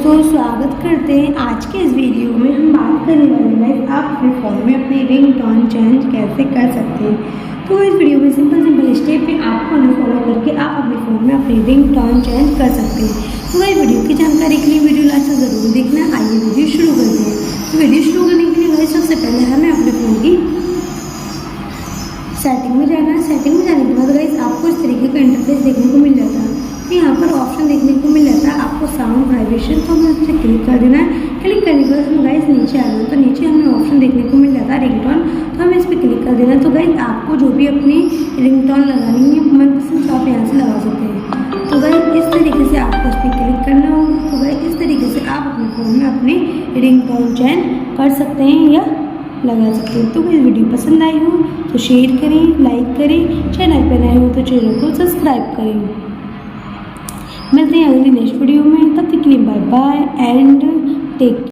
दोस्तों, स्वागत करते हैं आज के इस वीडियो में। हम बात करने वाले हैं आप अपने फ़ोन में अपनी रिंगटोन चेंज कैसे कर सकते हैं। तो इस वीडियो में सिंपल स्टेप पे आपको फॉलो करके आप अपने फ़ोन में अपनी रिंगटोन चेंज कर सकते हैं। तो इस वीडियो की जानकारी के लिए वीडियो लास्ट तक ज़रूर देखना। आइए वीडियो शुरू करते हैं। तो वीडियो शुरू करने के लिए सबसे पहले हमें अपने फ़ोन की सेटिंग में जाना है। सेटिंग में जाने के बाद गाइस आपको इस तरीके का इंटरफेस देखने को मिल जाता है। तो यहाँ पर ऑप्शन देखने को मिल जाता है आपको साउंड वाइब्रेशन, तो हमें उस पर क्लिक कर देना है। क्लिक करने के बाद हम गाइस नीचे आ रहे हैं, तो नीचे हमें ऑप्शन देखने को मिल जाता है रिंगटोन, तो हमें इस पर क्लिक कर देना है। तो गाइस आपको जो भी अपनी रिंगटोन लगानी है मनपसंद तो आप यहाँ से लगा सकते हैं। तो गाइस इस तरीके से आपको इस पर क्लिक करना होगा। तो गाइस इस तरीके से आप अपने फ़ोन में अपनी रिंगटोन चेंज कर सकते हैं या लगा सकते हैं। तो अगर वीडियो पसंद आई हो तो शेयर करें, लाइक करें, चैनल पर नए हो तो चैनल को सब्सक्राइब करें। मिलते हैं अगली नेक्स्ट वीडियो में, तब तक के लिए बाय बाय एंड टेक।